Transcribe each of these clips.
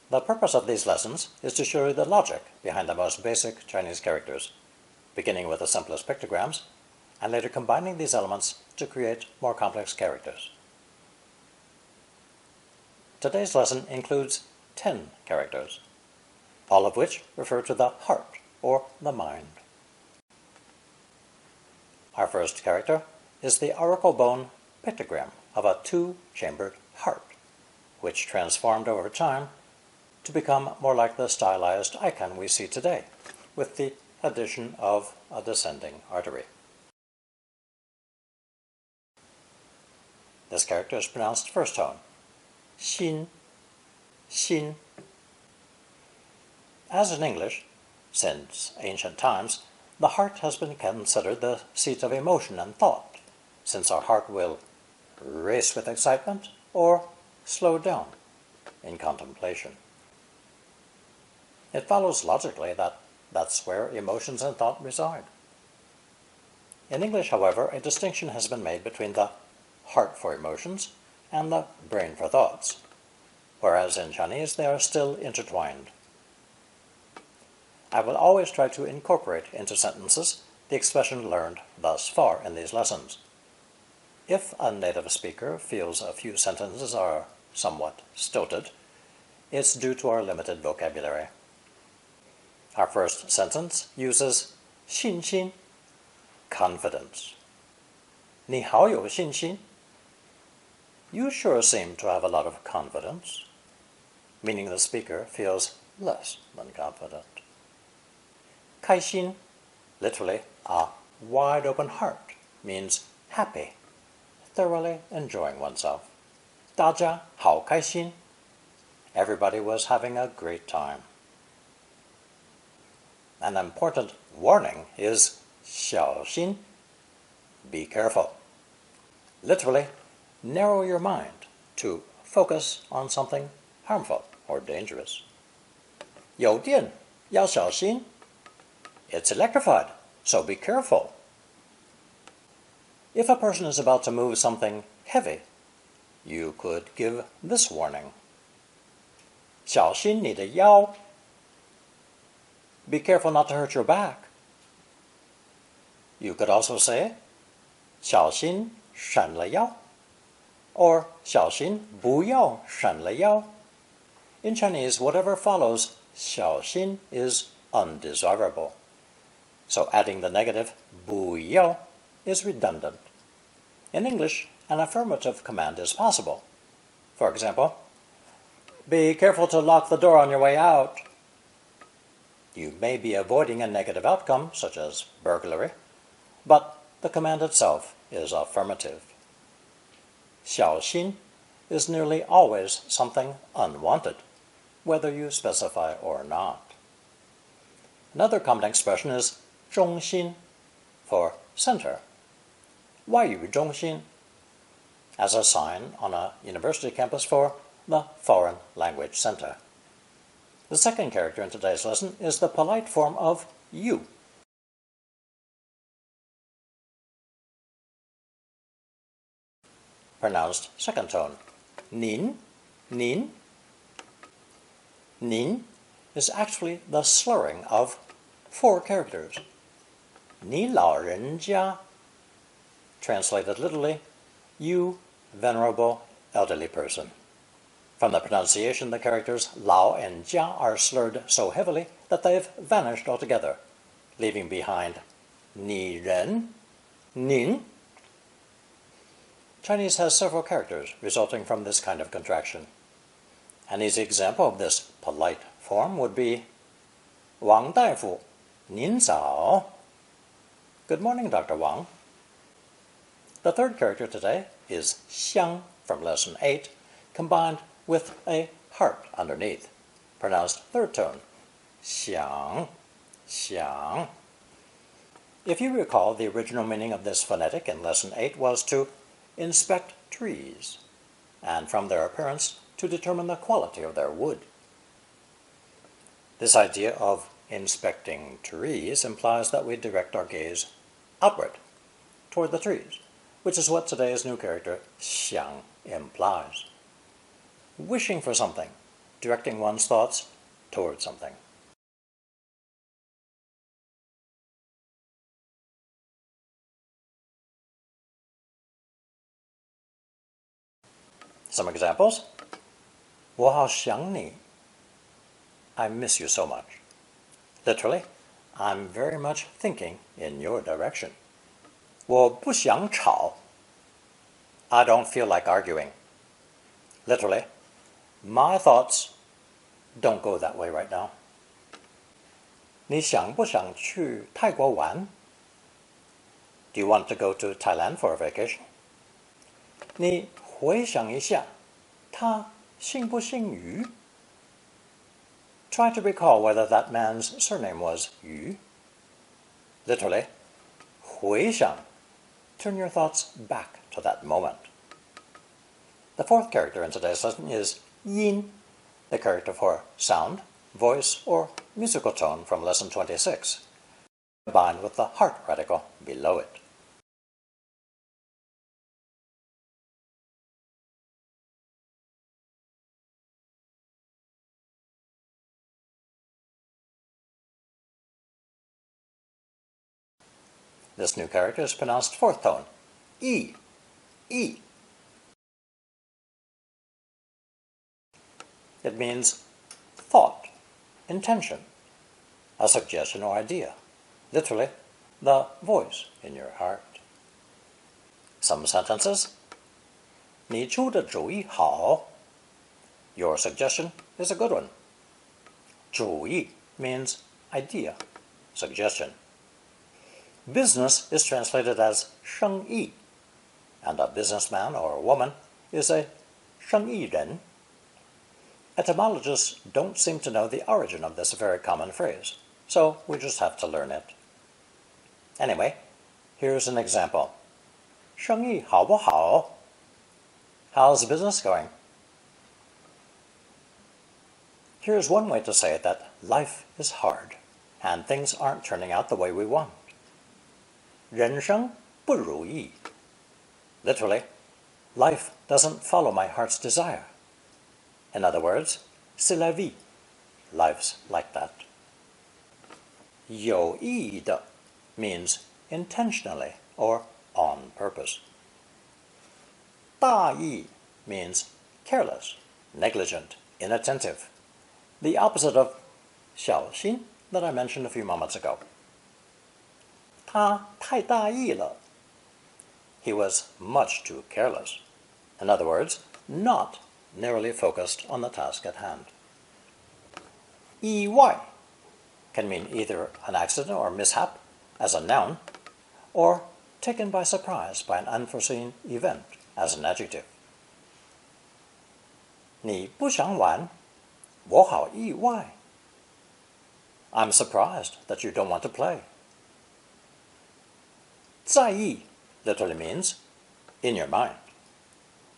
The purpose of these lessons is to show you the logic behind the most basic Chinese characters, beginning with the simplest pictograms, and later combining these elements to create more complex characters. Today's lesson includes 10 characters, all of which refer to the heart or the mind. Our first character is the auricle bone pictogram of a two-chambered heart, which transformed over time to become more like the stylized icon we see today, with the addition of a descending artery. This character is pronounced first tone, xin, xin. As in English, since ancient times, the heart has been considered the seat of emotion and thought, since our heart will race with excitement or slow down in contemplation. It follows logically that that's where emotions and thought reside. In English, however, a distinction has been made between the heart for emotions and the brain for thoughts, whereas in Chinese they are still intertwined. I will always try to incorporate into sentences the expression learned thus far in these lessons. If a native speaker feels a few sentences are somewhat stilted, it's due to our limited vocabulary. Our first sentence uses 信心, confidence. 你好有信心. You sure seem to have a lot of confidence, meaning the speaker feels less than confident. 开心, literally a wide open heart, means happy, thoroughly enjoying oneself. 大家好开心. Everybody was having a great time. An important warning is 小心, be careful. Literally, narrow your mind to focus on something harmful or dangerous. 有电，要小心. It's electrified, so be careful. If a person is about to move something heavy, you could give this warning. 小心你的腰. Be careful not to hurt your back. You could also say 小心闪了腰 or 小心不要闪了腰. In Chinese, whatever follows 小心 is undesirable. So adding the negative 不要 is redundant. In English, an affirmative command is possible. For example, be careful to lock the door on your way out. You may be avoiding a negative outcome, such as burglary, but the command itself is affirmative. 小心 is nearly always something unwanted, whether you specify or not. Another common expression is 中心 for center. 外语中心 as a sign on a university campus for the foreign language center. The second character in today's lesson is the polite form of you. Pronounced second tone. 您, 您. 您 is actually the slurring of 4 characters. 你老人家. Translated literally, you venerable elderly person. From the pronunciation, the characters lao and jia are slurred so heavily that they've vanished altogether, leaving behind 你人, nin. Chinese has several characters resulting from this kind of contraction. An easy example of this polite form would be 王大夫, 您早. Good morning, Dr. Wang. The third character today is xiang from lesson 8, combined with a heart underneath, pronounced third tone, 想, 想. If you recall, the original meaning of this phonetic in lesson 8 was to inspect trees, and from their appearance to determine the quality of their wood. This idea of inspecting trees implies that we direct our gaze outward, toward the trees, which is what today's new character, xiang, implies. Wishing for something, directing one's thoughts towards something. Some examples. 我好想你. I miss you so much. Literally, I'm very much thinking in your direction. 我不想吵. I don't feel like arguing. Literally, my thoughts don't go that way right now. 你想不想去泰国玩? Do you want to go to Thailand for a vacation? 你回想一下，他姓不姓于? Try to recall whether that man's surname was Yu. Literally, 回想. Turn your thoughts back to that moment. The fourth character in today's lesson is yin, the character for sound, voice, or musical tone from lesson 26, combined with the heart radical below it. This new character is pronounced fourth tone, E, E. It means thought, intention, a suggestion or idea, literally, the voice in your heart. Some sentences. 你出的主意好. Your suggestion is a good one. 主意 means idea, suggestion. Business is translated as 生意, and a businessman or woman is a 生意人. Etymologists don't seem to know the origin of this very common phrase, so we just have to learn it. Anyway, here's an example. 生意好不好? How's business going? Here's one way to say that life is hard, and things aren't turning out the way we want. 人生不如意. Literally, life doesn't follow my heart's desire. In other words, c'est la vie. Life's like that. 有意的 means intentionally or on purpose. 大意 means careless, negligent, inattentive. The opposite of 小心 that I mentioned a few moments ago. 他太大意了. He was much too careless. In other words, not narrowly focused on the task at hand. 意外 can mean either an accident or mishap as a noun, or taken by surprise by an unforeseen event as an adjective. 你不想玩? 我好意外. I'm surprised that you don't want to play. 在意 literally means in your mind,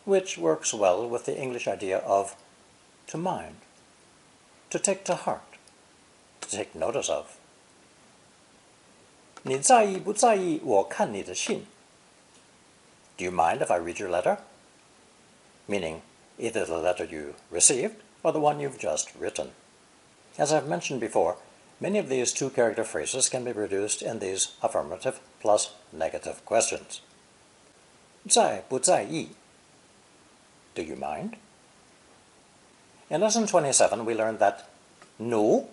which works well with the English idea of to mind, to take to heart, to take notice of. 你在意不在意我看你的信? Do you mind if I read your letter? Meaning either the letter you received or the one you've just written. As I've mentioned before, many of these two-character phrases can be reduced in these affirmative plus negative questions. 在不在意? Do you mind? In lesson 27, we learned that 奴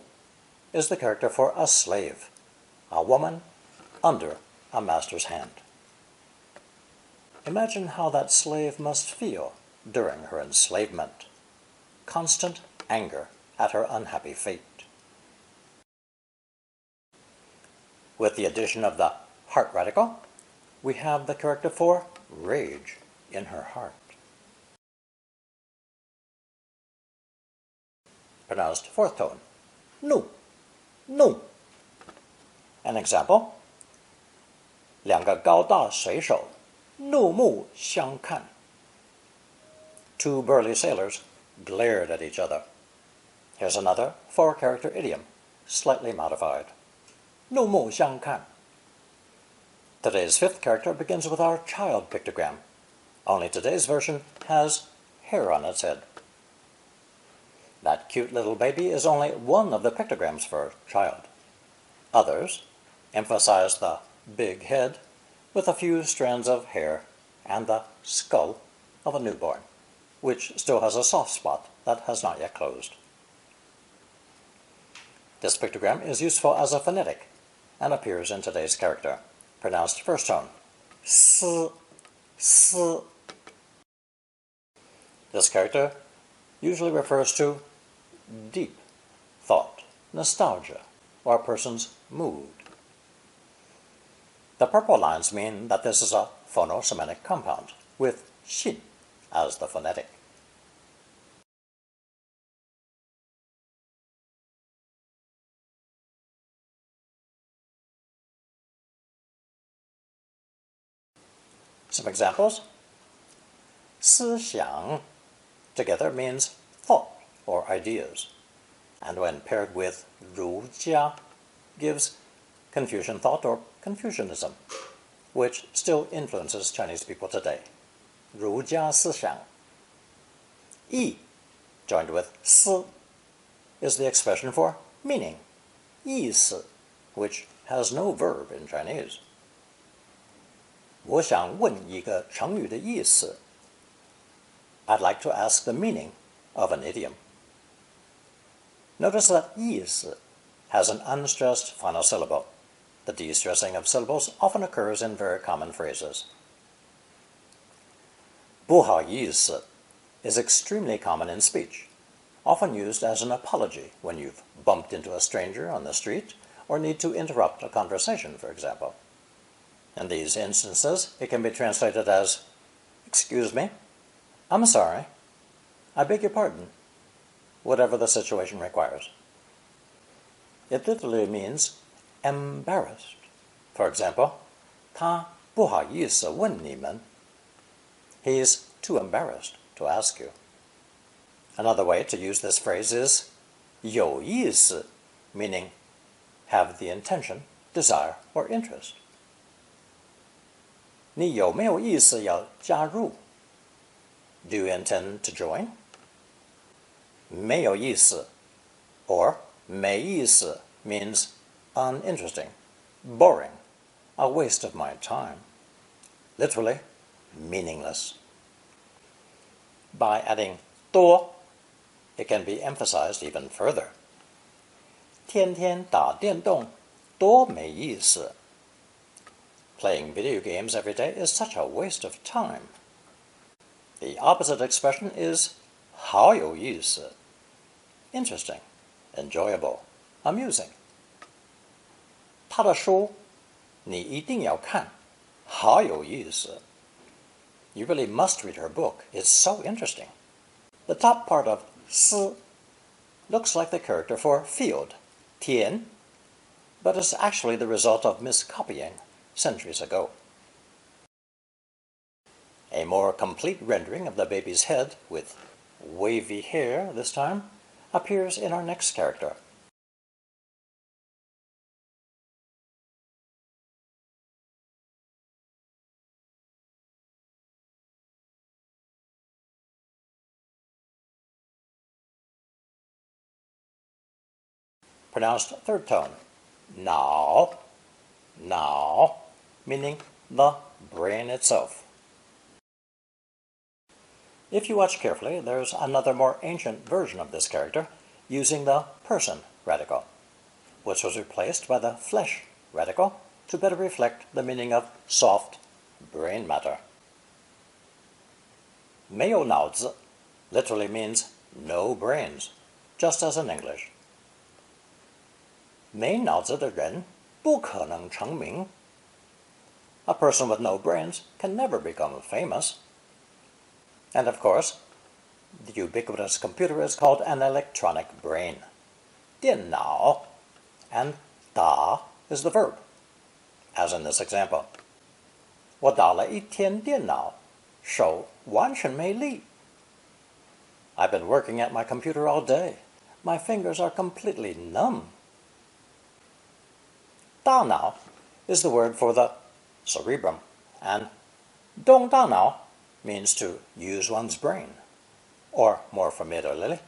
is the character for a slave, a woman under a master's hand. Imagine how that slave must feel during her enslavement. Constant anger at her unhappy fate. With the addition of the heart radical, we have the character for rage in her heart. Pronounced fourth tone. 怒, 怒. An example. 两个高大水手怒目相看. Two burly sailors glared at each other. Here's another four-character idiom, slightly modified. 怒目相看. Today's fifth character begins with our child pictogram, only today's version has hair on its head. That cute little baby is only one of the pictograms for child. Others emphasize the big head with a few strands of hair and the skull of a newborn, which still has a soft spot that has not yet closed. This pictogram is useful as a phonetic and appears in today's character, pronounced first tone, s, s. This character usually refers to deep thought, nostalgia, or a person's mood. The purple lines mean that this is a phono-semantic compound, with shin as the phonetic. Some examples. 思想 together means thought or ideas, and when paired with 儒家 gives Confucian thought or Confucianism, which still influences Chinese people today. 儒家思想. 意 joined with 思 is the expression for meaning, 意思, which has no verb in Chinese. 我想问一个成语的意思. I'd like to ask the meaning of an idiom. Notice that 意思 has an unstressed final syllable. The de-stressing of syllables often occurs in very common phrases. 不好意思 is extremely common in speech, often used as an apology when you've bumped into a stranger on the street or need to interrupt a conversation, for example. In these instances, it can be translated as, "Excuse me, I'm sorry, I beg your pardon," whatever the situation requires. It literally means embarrassed. For example, 他不好意思问你们. He's too embarrassed to ask you. Another way to use this phrase is 有意思, meaning have the intention, desire, or interest. 你有没有意思要加入? Do you intend to join? 没有意思 or 没意思 means uninteresting, boring, a waste of my time. Literally, meaningless. By adding 多, it can be emphasized even further. 天天打电动多没意思. Playing video games every day is such a waste of time. The opposite expression is 好有意思, interesting, enjoyable, amusing. 他的书你一定要看，好有意思. You really must read her book. It's so interesting. The top part of 思 looks like the character for field, 田, but is actually the result of miscopying centuries ago. A more complete rendering of the baby's head, with wavy hair this time, appears in our next character. Pronounced third tone, 脑, 脑, meaning the brain itself. If you watch carefully, there's another more ancient version of this character using the person radical, which was replaced by the flesh radical to better reflect the meaning of soft brain matter. 没有脑子 literally means no brains, just as in English. 没脑子的人不可能成名. A person with no brains can never become famous. And of course, the ubiquitous computer is called an electronic brain. 电脑, and 打 is the verb, as in this example. 我打了一天电脑，手完全没力. I've been working at my computer all day. My fingers are completely numb. 大脑 is the word for the cerebrum, and 动大脑 means to use one's brain, or more familiarly,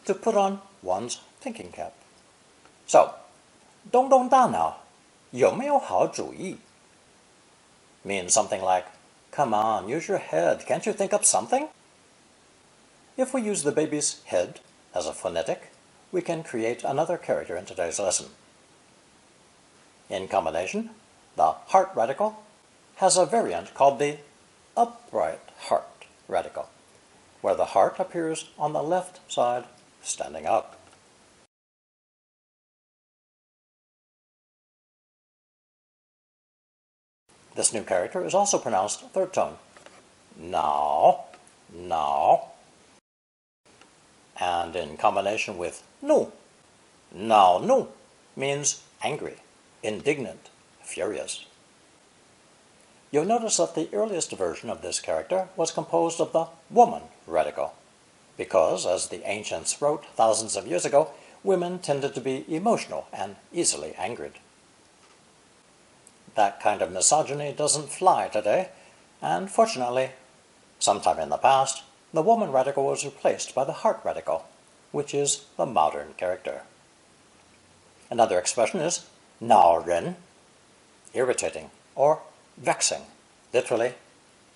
to put on one's thinking cap. So, 动动大脑，有没有好主意 means something like, come on, use your head, can't you think up something? If we use the baby's head as a phonetic, we can create another character in today's lesson. In combination, the heart radical has a variant called the upright heart radical, where the heart appears on the left side, standing up. This new character is also pronounced third tone. Now, now. And in combination with nu, nu means angry, indignant, furious. You'll notice that the earliest version of this character was composed of the woman radical, because, as the ancients wrote thousands of years ago, women tended to be emotional and easily angered. That kind of misogyny doesn't fly today, and fortunately, sometime in the past, the woman radical was replaced by the heart radical, which is the modern character. Another expression is 恼人, irritating or vexing, literally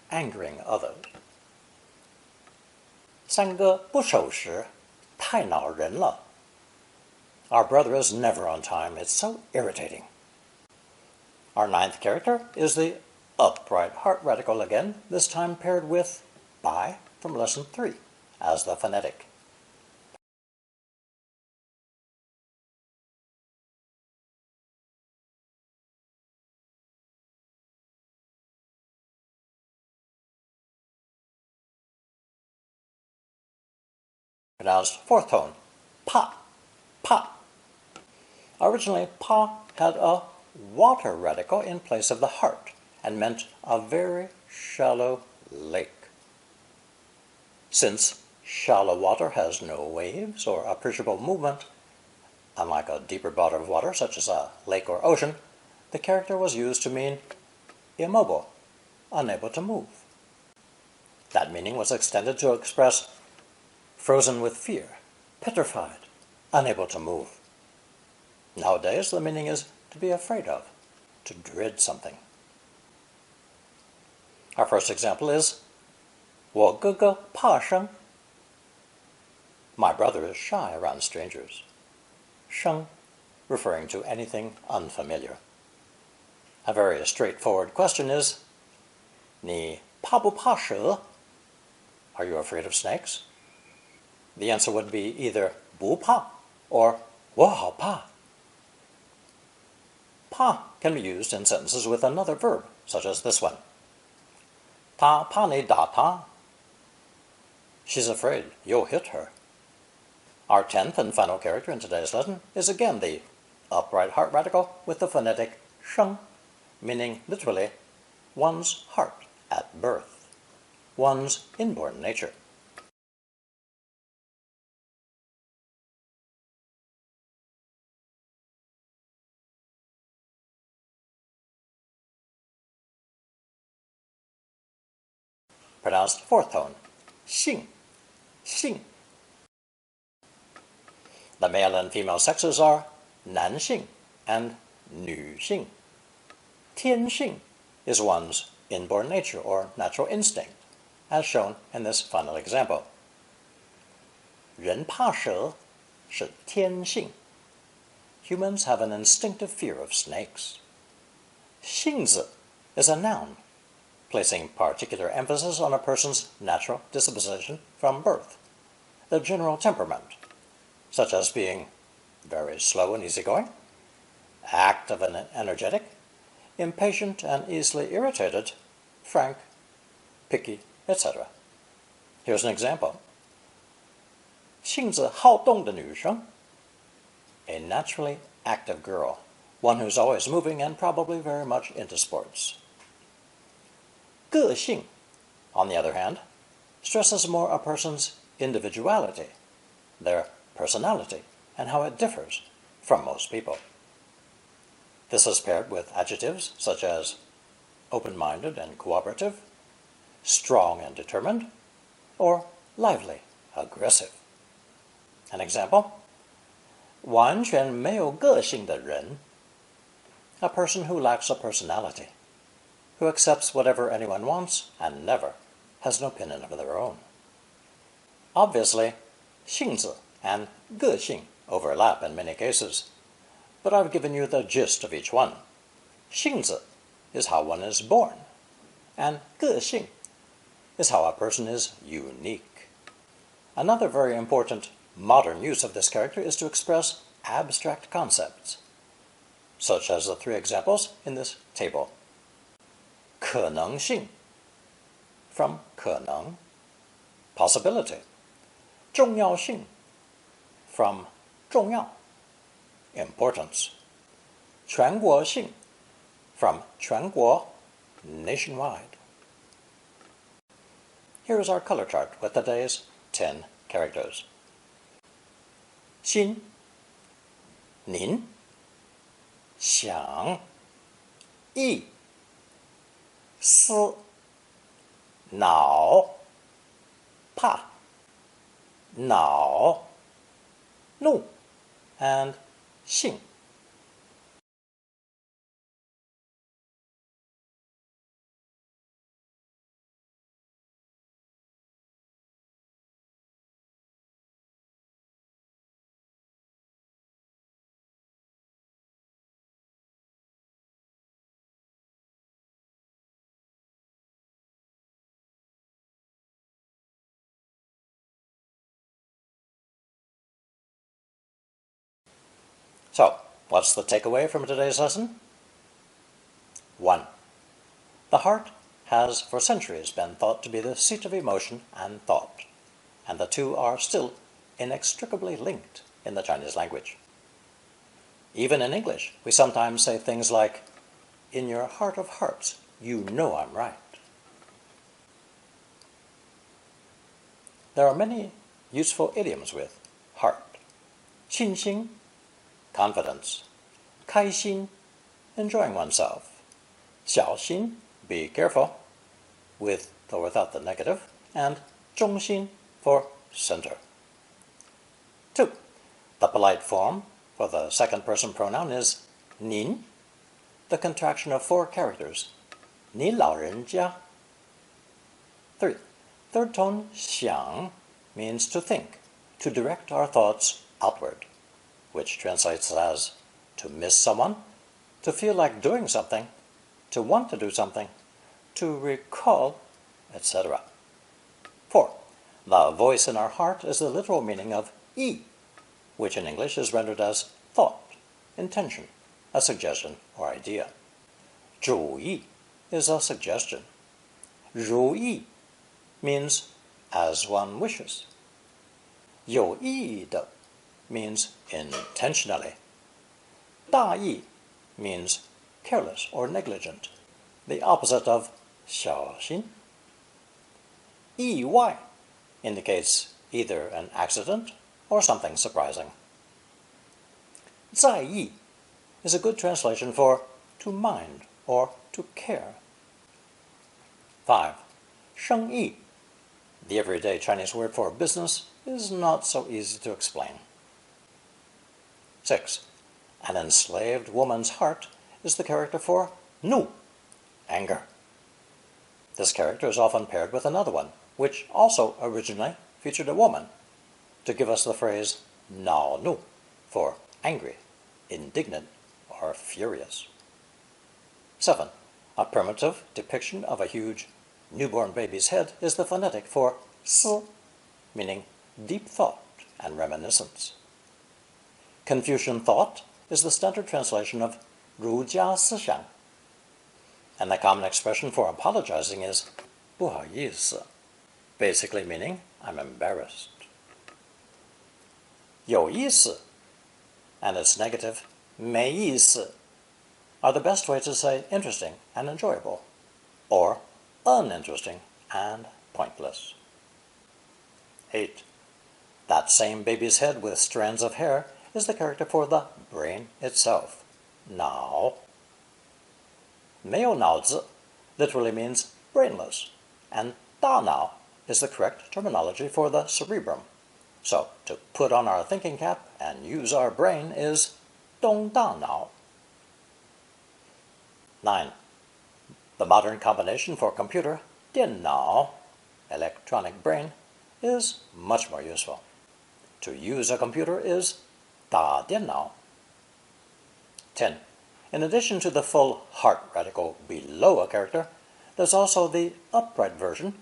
angering others. 三哥不守时，太恼人了. Our brother is never on time. It's so irritating. Our ninth character is the upright heart radical again, this time paired with by from lesson 3 as the phonetic. Pronounced fourth tone, pa, pa. Originally, pa had a water radical in place of the heart and meant a very shallow lake. Since shallow water has no waves or appreciable movement, unlike a deeper body of water such as a lake or ocean, the character was used to mean immobile, unable to move. That meaning was extended to express frozen with fear, petrified, unable to move. Nowadays, the meaning is to be afraid of, to dread something. Our first example is 我哥哥怕生. My brother is shy around strangers. 生, referring to anything unfamiliar. A very straightforward question is 你怕不怕蛇? Are you afraid of snakes? The answer would be either 不怕 or 我好怕. Pa can be used in sentences with another verb, such as this one. 她怕你打她. She's afraid you'll hit her. Our 10th and final character in today's lesson is again the upright heart radical with the phonetic 生, meaning literally one's heart at birth, one's inborn nature. Pronounced fourth tone, 性, 性. The male and female sexes are 男性 and 女性. 天性 is one's inborn nature or natural instinct, as shown in this final example. 人怕蛇是天性. Humans have an instinctive fear of snakes. 性子 is a noun, placing particular emphasis on a person's natural disposition from birth, their general temperament, such as being very slow and easygoing, active and energetic, impatient and easily irritated, frank, picky, etc. Here's an example. 性子好动的女生, a naturally active girl, one who's always moving and probably very much into sports. 个性, on the other hand, stresses more a person's individuality, their personality, and how it differs from most people. This is paired with adjectives such as open-minded and cooperative, strong and determined, or lively, aggressive. An example, 完全没有个性的人, a person who lacks a personality, who accepts whatever anyone wants and never has an opinion of their own. Obviously, 性子 and 个性 overlap in many cases, but I've given you the gist of each one. 性子 is how one is born, and 个性 is how a person is unique. Another very important modern use of this character is to express abstract concepts, such as the three examples in this table. 可能性 from 可能, possibility. 重要性 from 重要, importance. 全国性 from 全国, nationwide. Here is our color chart with today's 10 characters. 心 您 想 意 思 脑 怕 恼 怒 and 性. So, what's the takeaway from today's lesson? 1. The heart has for centuries been thought to be the seat of emotion and thought, and the two are still inextricably linked in the Chinese language. Even in English, we sometimes say things like, in your heart of hearts, you know I'm right. There are many useful idioms with heart. 信心 confidence, 开心 enjoying oneself, 小心 be careful, with or without the negative, and 中心 for center. 2. The polite form for the second person pronoun is 您, the contraction of 4 characters, 你老人家. 3. Third tone 想 means to think, to direct our thoughts outward, which translates as to miss someone, to feel like doing something, to want to do something, to recall, etc. 4. The voice in our heart is the literal meaning of 意, which in English is rendered as thought, intention, a suggestion or idea. 主意 is a suggestion. 如意 means as one wishes. 有意的 means intentionally. 大意 means careless or negligent, the opposite of 小心. 意外 indicates either an accident or something surprising. 在意 is a good translation for to mind or to care. 5. 生意, the everyday Chinese word for business, is not so easy to explain. 6. An enslaved woman's heart is the character for 怒, anger. This character is often paired with another one, which also originally featured a woman, to give us the phrase 恼怒 for angry, indignant, or furious. 7. A primitive depiction of a huge newborn baby's head is the phonetic for 思, meaning deep thought and reminiscence. Confucian thought is the standard translation of 儒家思想, and the common expression for apologizing is 不好意思, basically meaning I'm embarrassed. 有意思 and its negative 没意思 are the best way to say interesting and enjoyable, or uninteresting and pointless. 8. That same baby's head with strands of hair is the character for the brain itself, 脑. 没有脑子 literally means brainless, and 大脑 is the correct terminology for the cerebrum, So, to put on our thinking cap and use our brain is 动大脑. 9. The modern combination for computer, 电脑, electronic brain, is much more useful. To use a computer is 打电脑. 10. In addition to the full heart radical below a character, there's also the upright version,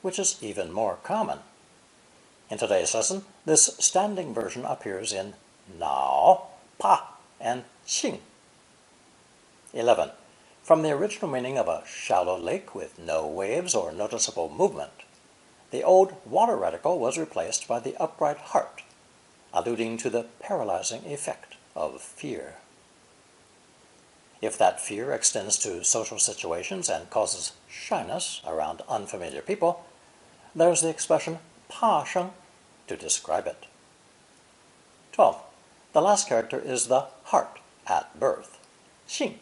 which is even more common. In today's lesson, this standing version appears in 脑, pa, and 性. 11. From the original meaning of a shallow lake with no waves or noticeable movement, the old water radical was replaced by the upright heart, alluding to the paralyzing effect of fear. If that fear extends to social situations and causes shyness around unfamiliar people, there's the expression 怕生 to describe it. 12. The last character is the heart at birth, 性,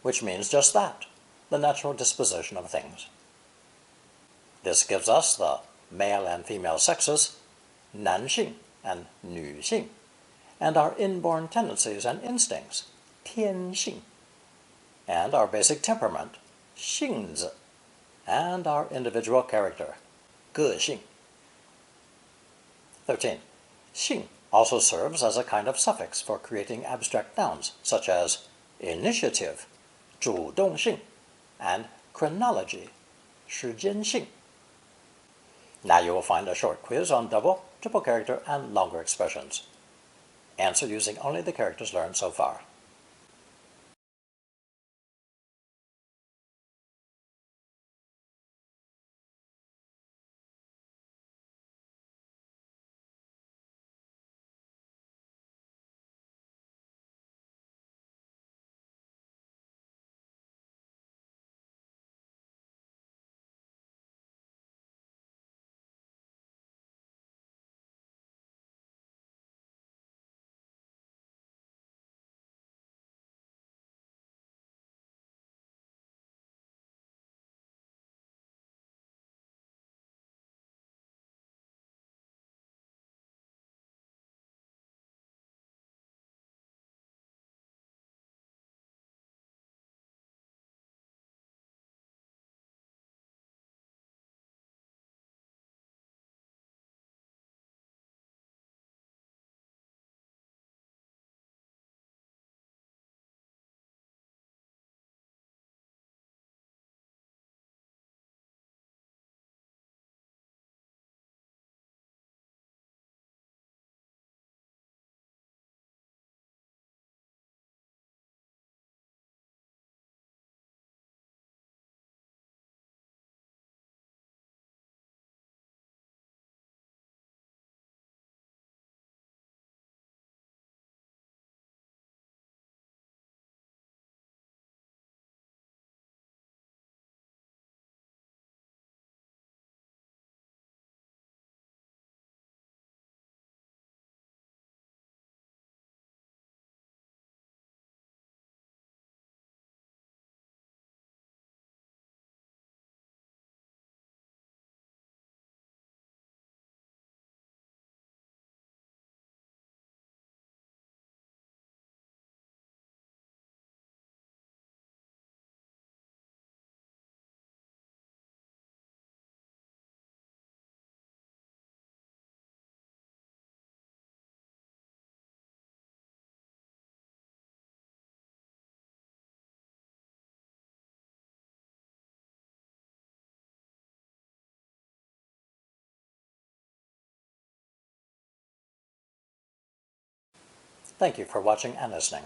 which means just that, the natural disposition of things. This gives us the male and female sexes, 男性 and 女性, and our inborn tendencies and instincts, 天性, and our basic temperament, 性子, and our individual character, 个性. 13. 性 also serves as a kind of suffix for creating abstract nouns such as initiative, 主动性, and chronology, 时间性. Now you will find a short quiz on double, triple character, and longer expressions. Answer using only the characters learned so far. Thank you for watching and listening.